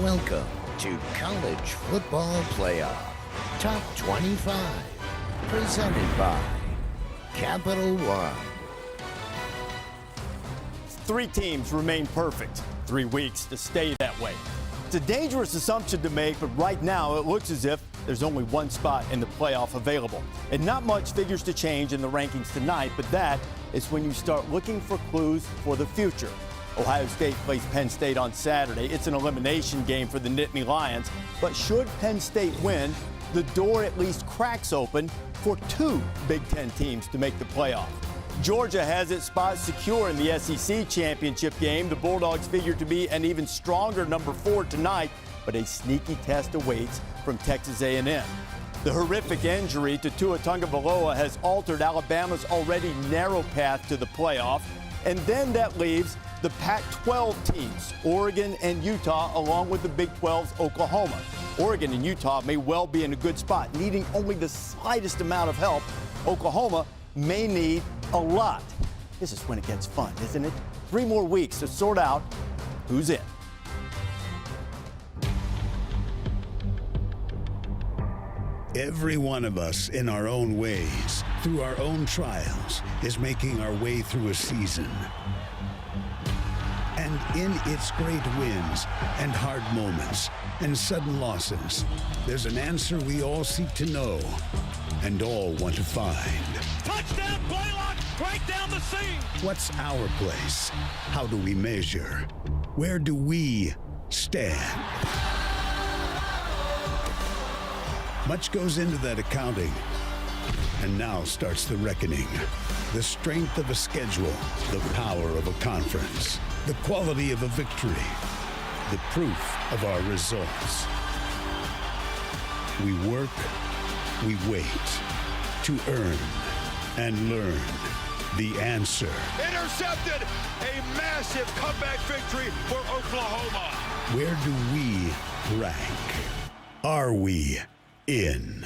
Welcome to College Football Playoff Top 25, presented by Capital One. 3 teams remain perfect. 3 weeks to stay that way. It's a dangerous assumption to make, but right now it looks as if there's only one spot in the playoff available. And not much figures to change in the rankings tonight, but that is when you start looking for clues for the future. Ohio State plays Penn State on Saturday. It's an elimination game for the Nittany Lions, but should Penn State win, the door at least cracks open for 2 Big Ten teams to make the playoff. Georgia has its spot secure in the SEC championship game. The Bulldogs figure to be an even stronger number 4 tonight, but a sneaky test awaits from Texas A&M. The horrific injury to Tua Tagovailoa has altered Alabama's already narrow path to the playoff, and then that leaves the Pac-12 teams, Oregon and Utah, along with the Big 12's Oklahoma. Oregon and Utah may well be in a good spot, needing only the slightest amount of help. Oklahoma may need a lot. This is when it gets fun, isn't it? 3 more weeks to sort out who's in. Every one of us, in our own ways, through our own trials, is making our way through a season. And in its great wins and hard moments and sudden losses, there's an answer we all seek to know and all want to find. Touchdown, Blaylock, right down the seam. What's our place? How do we measure? Where do we stand? Much goes into that accounting. And now starts the reckoning. The strength of a schedule, the power of a conference, the quality of a victory, the proof of our results. We work, we wait to earn and learn the answer. Intercepted, a massive comeback victory for Oklahoma. Where do we rank? Are we in?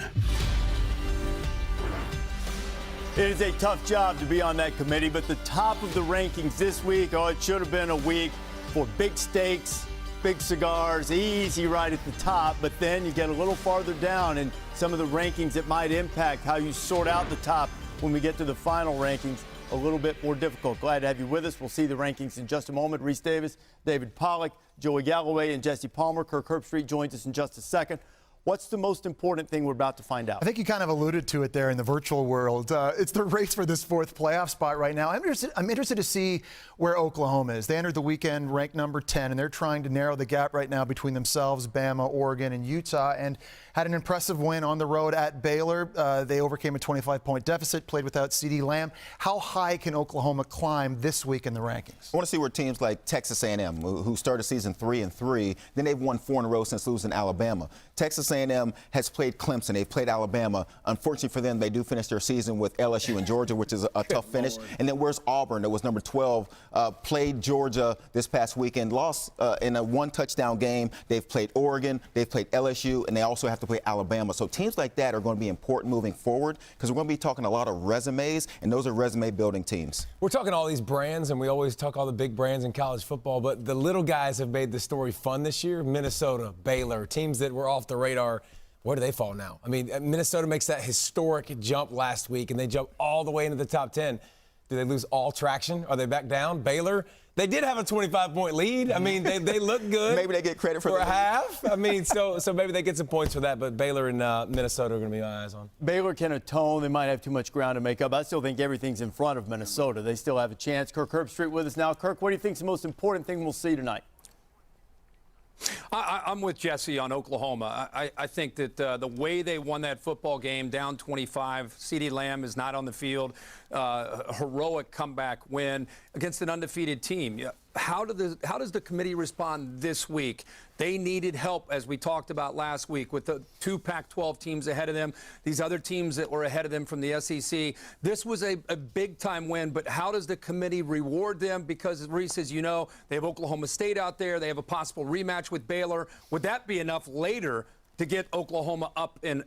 It is a tough job to be on that committee, but the top of the rankings this week, it should have been a week for big steaks, big cigars, easy right at the top, but then you get a little farther down in some of the rankings that might impact how you sort out the top when we get to the final rankings. A little bit more difficult. Glad to have you with us. We'll see the rankings in just a moment. Rece Davis, David Pollack, Joey Galloway, and Jesse Palmer. Kirk Herbstreit joins us in just a second. What's the most important thing we're about to find out? I think you kind of alluded to it there in the virtual world. It's the race for this 4th playoff spot right now. I'm interested to see where Oklahoma is. They entered the weekend ranked number 10, and they're trying to narrow the gap right now between themselves, Bama, Oregon, and Utah, and had an impressive win on the road at Baylor. They overcame a 25-point deficit, played without CeeDee Lamb. How high can Oklahoma climb this week in the rankings? I want to see where teams like Texas A&M, who started season 3-3, then they've won 4 in a row since losing Alabama. Texas A&M has played Clemson. They've played Alabama. Unfortunately for them, they do finish their season with LSU and Georgia, which is a tough finish. And then where's Auburn, that was number 12, played Georgia this past weekend, lost in a 1-touchdown game. They've played Oregon, they've played LSU, and they also have to play Alabama. So teams like that are going to be important moving forward because we're going to be talking a lot of resumes, and those are resume-building teams. We're talking all these brands, and we always talk all the big brands in college football, but the little guys have made the story fun this year. Minnesota, Baylor, teams that were off the radar. Where do they fall now? I mean, Minnesota makes that historic jump last week, and they jump all the way into the top 10. Do they lose all traction? Are they back down? Baylor, they did have a 25-point lead. I mean, they look good. Maybe they get credit for a half. I mean, so maybe they get some points for that, but Baylor and Minnesota are going to be my eyes on. Baylor can atone. They might have too much ground to make up. I still think everything's in front of Minnesota. They still have a chance. Kirk Herbstreit with us now. Kirk, what do you think is the most important thing we'll see tonight? I'm with Jesse on Oklahoma. I think that the way they won that football game, down 25, CeeDee Lamb is not on the field, a heroic comeback win against an undefeated team. How does the committee respond this week? They needed help, as we talked about last week, with the 2 Pac-12 teams ahead of them, these other teams that were ahead of them from the SEC. This was a big-time win, but how does the committee reward them? Because, Rece, as you know, they have Oklahoma State out there. They have a possible rematch with Baylor. Would that be enough later to get Oklahoma up and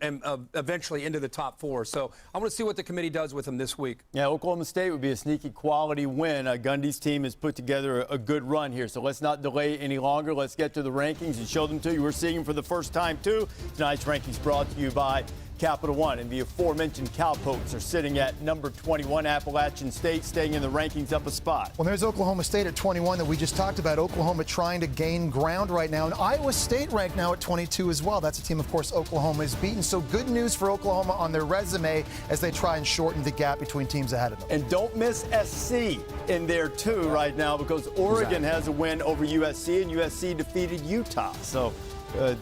eventually into the top 4. So I want to see what the committee does with them this week. Yeah, Oklahoma State would be a sneaky quality win. Gundy's team has put together a good run here. So let's not delay any longer. Let's get to the rankings and show them to you. We're seeing them for the first time, too. Tonight's rankings brought to you by Capital One, and the aforementioned Cowpokes are sitting at number 21. Appalachian State staying in the rankings up a spot. Well, there's Oklahoma State at 21 that we just talked about. Oklahoma trying to gain ground right now, and Iowa State ranked now at 22 as well. That's a team, of course, Oklahoma is beaten. So good news for Oklahoma on their resume as they try and shorten the gap between teams ahead of them. And don't miss SC in there, too, right now, because Oregon has a win over USC, and USC defeated Utah. So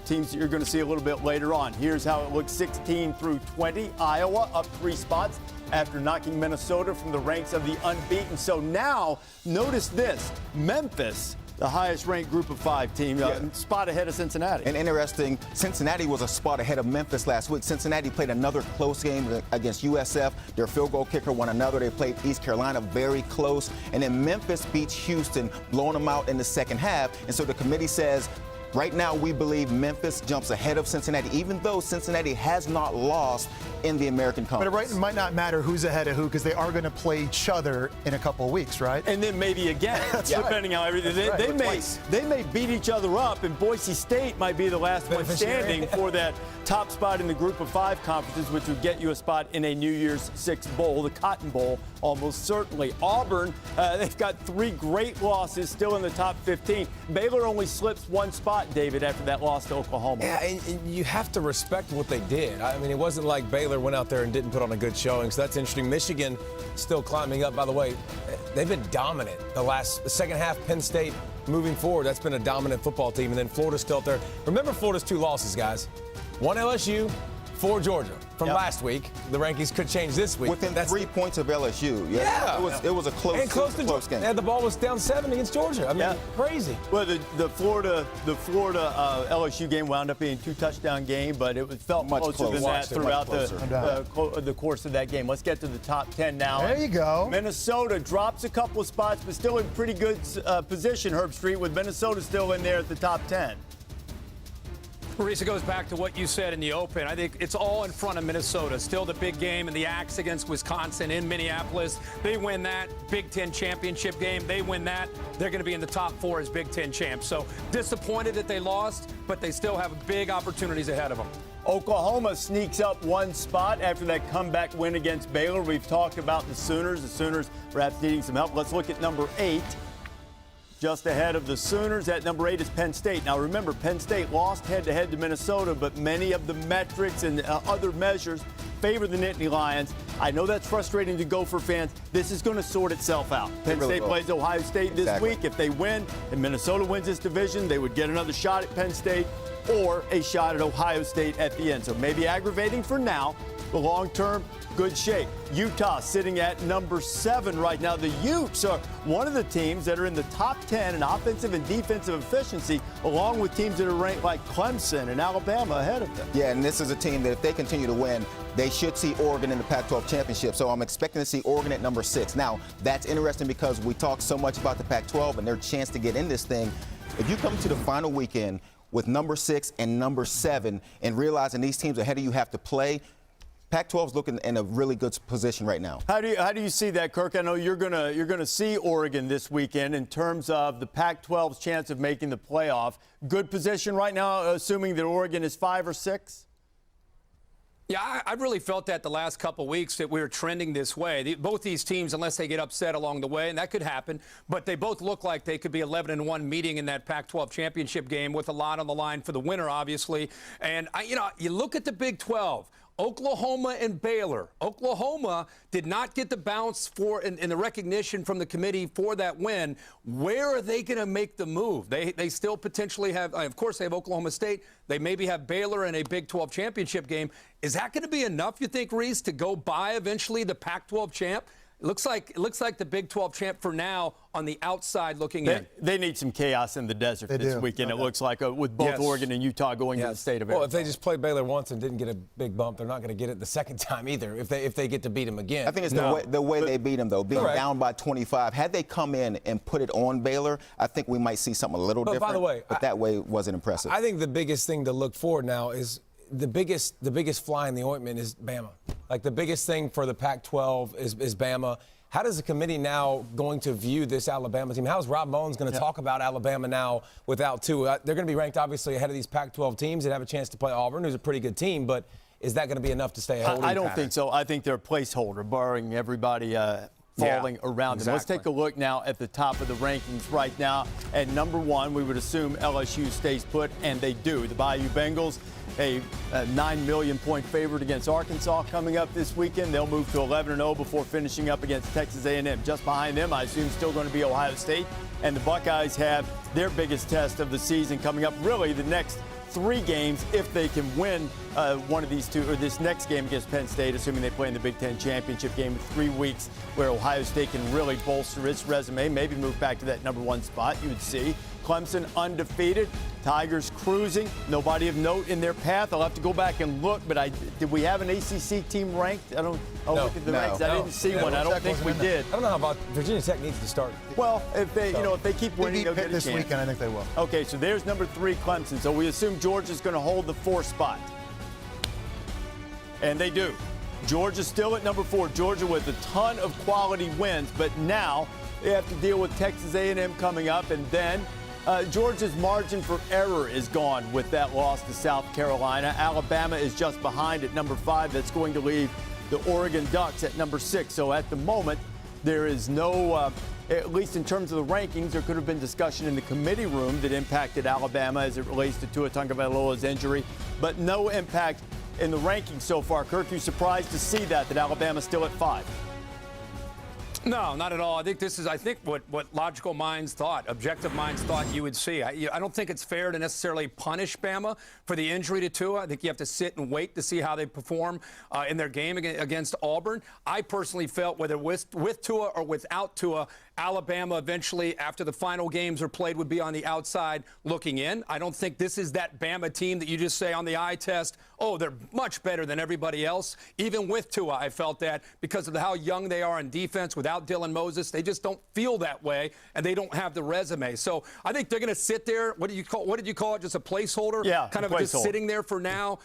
teams that you're going to see a little bit later on. Here's how it looks 16 through 20. Iowa up 3 spots after knocking Minnesota from the ranks of the unbeaten. So now, notice this. Memphis, the highest-ranked Group of 5 team, spot ahead of Cincinnati. And interesting, Cincinnati was a spot ahead of Memphis last week. Cincinnati played another close game against USF. Their field goal kicker won another. They played East Carolina very close. And then Memphis beats Houston, blowing them out in the second half. And so the committee says, right now, we believe Memphis jumps ahead of Cincinnati, even though Cincinnati has not lost in the American Conference. But it might not matter who's ahead of who because they are going to play each other in a couple of weeks, right? And then maybe again, depending on everything. They may beat each other up, and Boise State might be the last one standing for that top spot in the Group of 5 conferences, which would get you a spot in a New Year's Six Bowl, the Cotton Bowl, almost certainly. Auburn, they've got 3 great losses, still in the top 15. Baylor only slips 1 spot, David, after that loss to Oklahoma. Yeah, and you have to respect what they did. I mean, it wasn't like Baylor went out there and didn't put on a good showing, so that's interesting. Michigan still climbing up. By the way, they've been dominant the second half. Penn State moving forward, that's been a dominant football team. And then Florida's still up there. Remember Florida's 2 losses, guys. 1 LSU, 4 Georgia from last week. The rankings could change this week. Within 3 points of LSU. Yeah. It was a close game. And the ball was down 7 against Georgia. I mean, crazy. Well, the Florida LSU game wound up being a 2-touchdown game, but it felt much closer than that throughout the course of that game. Let's get to the top 10 now. There you go. Minnesota drops a couple of spots, but still in pretty good position, Herbstreit, with Minnesota still in there at the top 10. Rece, goes back to what you said in the open. I think it's all in front of Minnesota. Still the big game in the Axe against Wisconsin in Minneapolis. They win that Big Ten championship game. They win that. They're going to be in the top 4 as Big Ten champs. So disappointed that they lost, but they still have big opportunities ahead of them. Oklahoma sneaks up 1 spot after that comeback win against Baylor. We've talked about the Sooners. The Sooners perhaps needing some help. Let's look at number 8. Just ahead of the Sooners at number 8 is Penn State. Now remember, Penn State lost head-to-head to Minnesota, but many of the metrics and other measures favor the Nittany Lions. I know that's frustrating to Gopher fans. This is going to sort itself out. Penn State plays Ohio State this week. If they win and Minnesota wins this division, they would get another shot at Penn State or a shot at Ohio State at the end. So maybe aggravating for now, but long-term, good shape. Utah sitting at number 7 right now. The Utes are one of the teams that are in the top 10 in offensive and defensive efficiency, along with teams that are ranked like Clemson and Alabama ahead of them. Yeah, and this is a team that if they continue to win, they should see Oregon in the Pac-12 championship. So I'm expecting to see Oregon at number 6. Now, that's interesting because we talk so much about the Pac-12 and their chance to get in this thing. If you come to the final weekend with number 6 and number 7 and realizing these teams ahead of you have to play, Pac-12 is looking in a really good position right now. How do you see that, Kirk? I know you're gonna see Oregon this weekend in terms of the Pac-12's chance of making the playoff. Good position right now, assuming that Oregon is 5 or 6. Yeah, I really felt that the last couple weeks that we were trending this way. Both these teams, unless they get upset along the way, and that could happen, but they both look like they could be 11-1 meeting in that Pac-12 championship game with a lot on the line for the winner, obviously. And you look at the Big 12. Oklahoma and Baylor. Oklahoma did not get the bounce for and the recognition from the committee for that win. Where are they going to make the move? They still potentially have, of course, they have Oklahoma State. They maybe have Baylor in a Big 12 championship game. Is that going to be enough, you think, Rece, to go by eventually the Pac-12 champ? It looks like the Big 12 champ for now on the outside looking in. They need some chaos in the desert this weekend. It looks like with both Oregon and Utah going to the state of Arizona. Well, if they just play Baylor once and didn't get a big bump, they're not going to get it the second time either. If they get to beat them again. I think it's the way they beat them, though, being down by 25. Had they come in and put it on Baylor, I think we might see something a little different. By the way, but that way wasn't impressive. I think the biggest thing to look forward now is the biggest fly in the ointment is Bama. Like the biggest thing for the Pac-12 is Bama. How does the committee now going to view this Alabama team? How is Rob Mullins going to talk about Alabama now without Tua? They're going to be ranked obviously ahead of these Pac-12 teams and have a chance to play Auburn, who's a pretty good team, but is that going to be enough to stay ahead? I don't think so. I think they're a placeholder, barring everybody falling around them. Let's take a look now at the top of the rankings right now. At number 1, we would assume LSU stays put, and they do. The Bayou Bengals, a 9 million point favorite against Arkansas coming up this weekend. They'll move to 11-0 before finishing up against Texas A&M. Just behind them, I assume, still going to be Ohio State. And the Buckeyes have their biggest test of the season coming up, really the next 3 games if they can win one of these 2, or this next game against Penn State, assuming they play in the Big Ten championship game in 3 weeks, where Ohio State can really bolster its resume, maybe move back to that number 1 spot. You would see Clemson undefeated, Tigers cruising, nobody of note in their path. I'll have to go back and look, but did we have an ACC team ranked? Look at the ranks. I didn't see one. I don't think we did. I don't know how about Virginia Tech needs to start. Well, if they keep winning, they'll get a this chance. weekend. I think they will. Okay, so there's number 3, Clemson. So we assume Georgia's going to hold the 4th spot. And they do. Georgia's still at number 4. Georgia with a ton of quality wins, but now they have to deal with Texas A&M coming up, and then Georgia's margin for error is gone with that loss to South Carolina. Alabama is just behind at number 5. That's going to leave the Oregon Ducks at number 6. So at the moment, there is no, at least in terms of the rankings, there could have been discussion in the committee room that impacted Alabama as it relates to Tua Tagovailoa's injury, but no impact in the rankings so far. Kirk, you surprised to see that Alabama's still at 5? No, not at all. I think what logical minds thought, objective minds thought you would see. I don't think it's fair to necessarily punish Bama for the injury to Tua. I think you have to sit and wait to see how they perform in their game against Auburn. I personally felt whether with Tua or without Tua, Alabama eventually, after the final games are played, would be on the outside looking in. I don't think this is that Bama team that you just say on the eye test, oh, they're much better than everybody else. Even with Tua, I felt that because of how young they are in defense without Dylan Moses, they just don't feel that way, and they don't have the resume. So I think they're going to sit there. What did you call it? Just a placeholder? Yeah, kind of just sitting there for now.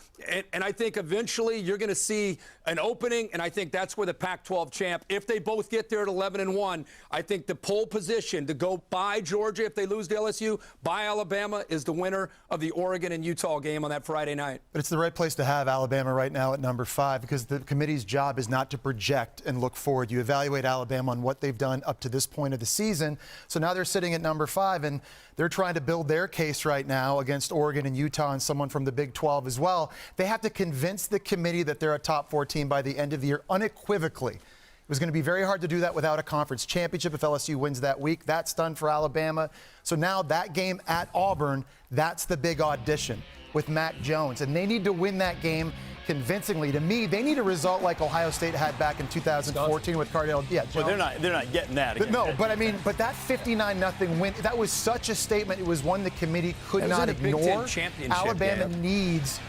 And I think eventually you're going to see an opening, and I think that's where the Pac-12 champ, if they both get there at 11-1, I think the pole position to go by Georgia if they lose to LSU, by Alabama, is the winner of the Oregon and Utah game on that Friday night. But it's the right place to have Alabama right now at number 5, because the committee's job is not to project and look forward. You evaluate Alabama on what they've done up to this point of the season. So now they're sitting at number 5, and they're trying to build their case right now against Oregon and Utah and someone from the Big 12 as well. They have to convince the committee that they're a top 4 team by the end of the year unequivocally. It was going to be very hard to do that without a conference championship if LSU wins that week. That's done for Alabama. So now that game at Auburn, that's the big audition with Mac Jones. And they need to win that game convincingly. To me, they need a result like Ohio State had back in 2014 with Cardale. Yeah, well, they're not getting that again. No, but I mean, but that 59-0 win, that was such a statement. It was one the committee could not ignore. Big Ten championship Alabama needs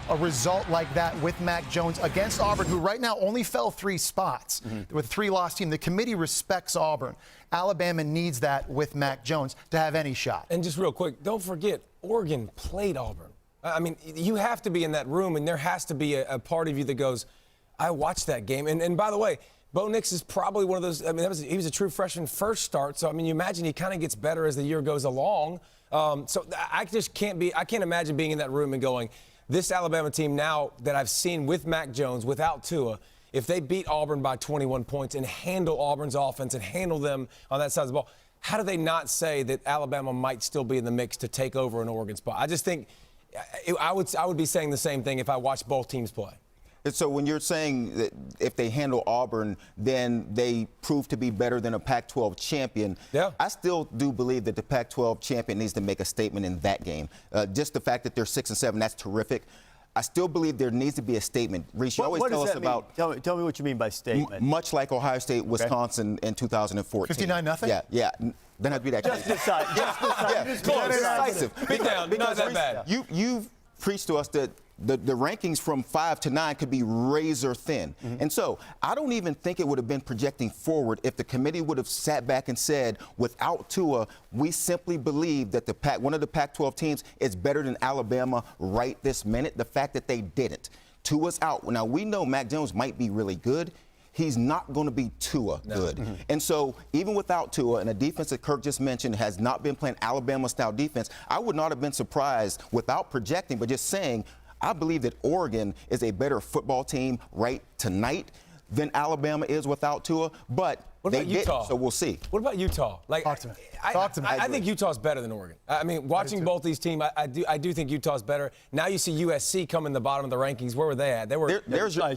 a result like that with Mac Jones against Auburn, who right now only fell 3 spots with 3 loss team. The committee respects Auburn. Alabama needs that with Mac Jones to have any shot. And just real quick, don't forget, Oregon played Auburn. I mean, you have to be in that room, and there has to be a part of you that goes, I watched that game. And by the way, Bo Nix is probably one of those, I mean, he was a true freshman first start, so, I mean, you imagine he kind of gets better as the year goes along. So I can't imagine being in that room and going, this Alabama team now that I've seen with Mac Jones, without Tua, if they beat Auburn by 21 points and handle Auburn's offense and handle them on that side of the ball, how do they not say that Alabama might still be in the mix to take over an Oregon spot? I just think I would be saying the same thing if I watched both teams play. So when you're saying that if they handle Auburn, then they prove to be better than a Pac-12 champion, yeah. I still do believe that the Pac-12 champion needs to make a statement in that game. Just the fact that they're 6-7, that's terrific. I still believe there needs to be a statement. Rece, you always what tell does us that about. mean? Tell me what you mean by statement. Much like Ohio State, Wisconsin in 2014. 59-0? Yeah. Doesn't have to be that Just decide. Just decide. Yeah, Just decisive. Big down, not that Rece, bad. You've preached to us that the rankings from 5 to 9 could be razor thin. And so I don't even think it would have been projecting forward if the committee would have sat back and said, without Tua, we simply believe that one of the Pac-12 teams is better than Alabama right this minute. The fact that they didn't. Tua's out. Now, we know Mac Jones might be really good. He's not going to be Tua good. And so even without Tua and a defense that Kirk just mentioned has not been playing Alabama-style defense, I would not have been surprised without projecting, but just saying, I believe that Oregon is a better football team right tonight than Alabama is without Tua, but what about Utah? So we'll see. What about Utah? Like, Talk to me. I think Utah's better than Oregon. I mean, watching both these teams, I do think Utah's better. Now you see USC come in the bottom of the rankings. Where were they at? They were. There's your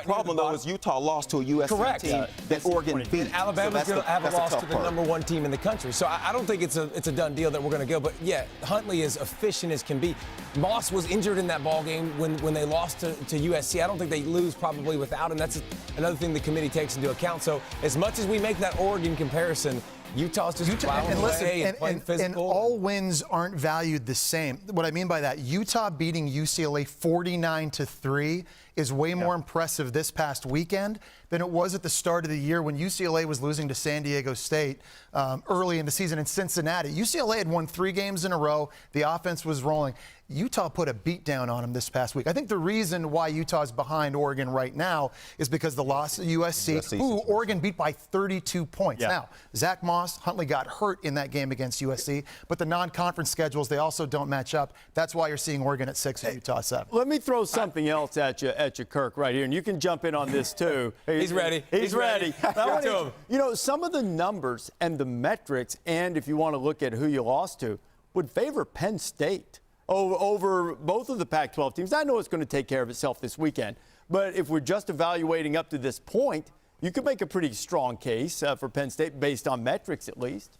problem, though, is Utah lost to a USC team that Oregon beat. And Alabama's going to have a loss to the #1 team in the country. So I don't think it's a done deal that we're going to go. But, yeah, Huntley is efficient as can be. Moss was injured in that ball game when they lost to USC. I don't think they lose probably without him. That's another thing the committee takes into account. So as much as we make that Oregon comparison, Utah's just plowing away and playing physical. And all wins aren't valued the same. What I mean by that, Utah beating UCLA 49-3 is way more impressive this past weekend than it was at the start of the year when UCLA was losing to San Diego State early in the season in Cincinnati. UCLA had won 3 games in a row. The offense was rolling. Utah put a beat down on them this past week. I think the reason why Utah's behind Oregon right now is because the loss to USC, who Oregon beat by 32 points. Now, Zach Moss, Huntley got hurt in that game against USC, but the non-conference schedules, they also don't match up. That's why you're seeing Oregon at 6 and Utah 7. Let me throw something else at you, Kirk, right here, and you can jump in on this too. He's ready. He's ready. Some of the numbers and the metrics, and if you want to look at who you lost to, would favor Penn State over both of the Pac-12 teams. I know it's going to take care of itself this weekend, but if we're just evaluating up to this point, you could make a pretty strong case for Penn State based on metrics at least.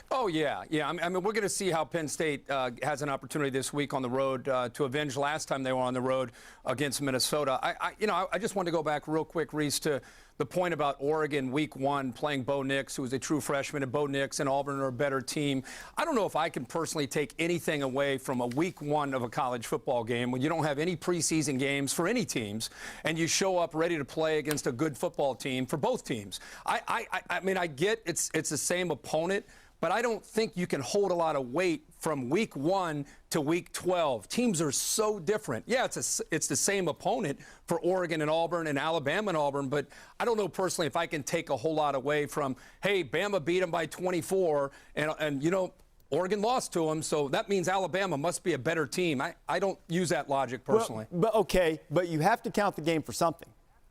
Oh, yeah. I mean, we're going to see how Penn State has an opportunity this week on the road to avenge last time they were on the road against Minnesota. I just want to go back real quick, Rece, to the point about Oregon week 1 playing Bo Nix, who was a true freshman, and Bo Nix and Auburn are a better team. I don't know if I can personally take anything away from a week 1 of a college football game when you don't have any preseason games for any teams and you show up ready to play against a good football team for both teams. I mean, I get it's the same opponent, but I don't think you can hold a lot of weight from week 1 to week 12. Teams are so different. Yeah, it's the same opponent for Oregon and Auburn and Alabama and Auburn, but I don't know personally if I can take a whole lot away from, hey, Bama beat them by 24, and Oregon lost to them, so that means Alabama must be a better team. I don't use that logic personally. But you have to count the game for something.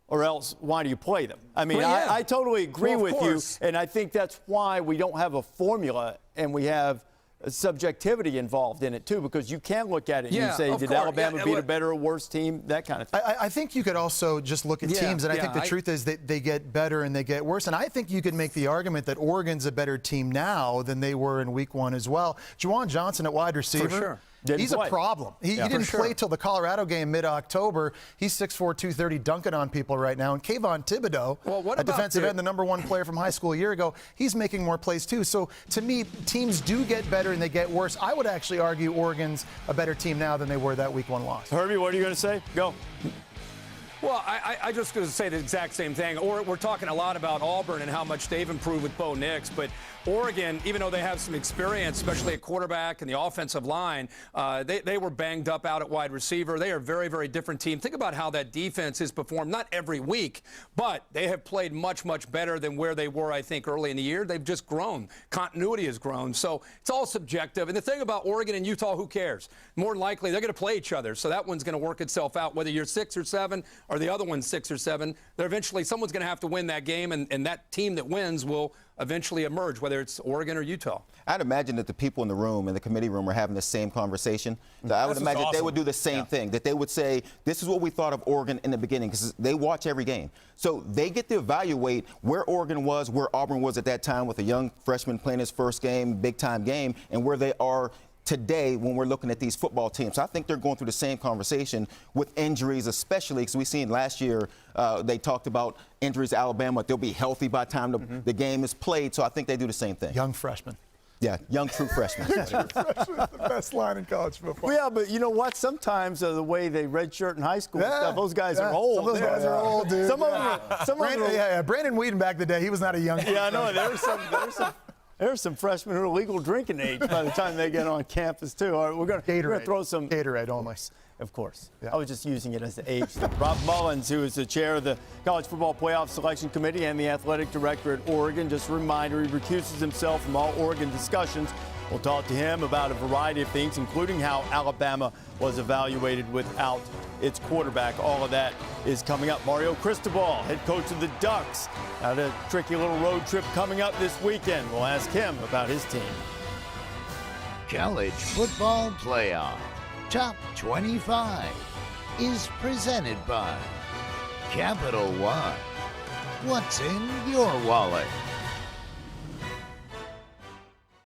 Or else, why do you play them? I mean, I totally agree with you, and I think that's why we don't have a formula and we have subjectivity involved in it, too, because you can look at it and you say, did Alabama beat a better or worse team, that kind of thing. I think you could also just look at teams, and I think the truth is that they get better and they get worse. And I think you could make the argument that Oregon's a better team now than they were in week 1 as well. Juwan Johnson at wide receiver. For sure. He's a problem. He didn't play till the Colorado game mid-October. He's 6'4", 230, dunking on people right now. And Kayvon Thibodeau, a defensive end, the #1 player from high school a year ago, he's making more plays too. So to me, teams do get better and they get worse. I would actually argue Oregon's a better team now than they were that week 1 loss. Herbie, what are you going to say? Go. Well, I just going to say the exact same thing. We're talking a lot about Auburn and how much they've improved with Bo Nix, but Oregon, even though they have some experience, especially at quarterback and the offensive line, they were banged up out at wide receiver. They are a very, very different team. Think about how that defense has performed, not every week, but they have played much, much better than where they were, I think, early in the year. They've just grown. Continuity has grown. So it's all subjective. And the thing about Oregon and Utah, who cares? More than likely, they're going to play each other. So that one's going to work itself out, whether you're 6 or 7 or the other one's 6 or 7. They're eventually, someone's going to have to win that game, and that team that wins will eventually emerge, whether it's Oregon or Utah. I'd imagine that the people in the room, in the committee room, are having the same conversation. I would imagine they would do the same thing, that they would say, this is what we thought of Oregon in the beginning, because they watch every game. So they get to evaluate where Oregon was, where Auburn was at that time with a young freshman playing his first game, big-time game, and where they are today when we're looking at these football teams. I think they're going through the same conversation with injuries, especially because we seen last year they talked about injuries to Alabama. They'll be healthy by the time the game is played. So I think they do the same thing. Young freshmen. Yeah, young true freshmen. The best line in college football. Yeah, but you know what? Sometimes the way they redshirt in high school and stuff, those guys are old. Some of those guys are old, dude. Some of them. Brandon Whedon back in the day, he was not a young. Yeah, I know. There are some freshmen who are legal drinking age by the time they get on campus too. All right, we're going to throw some Gatorade only. Of course. Yeah. I was just using it as the age. Rob Mullins, who is the chair of the College Football Playoff Selection Committee and the athletic director at Oregon, just a reminder, he recuses himself from all Oregon discussions. We'll talk to him about a variety of things, including how Alabama was evaluated without its quarterback. All of that is coming up. Mario Cristobal, head coach of the Ducks, had a tricky little road trip coming up this weekend. We'll ask him about his team. College Football Playoff Top 25 is presented by Capital One. What's in your wallet?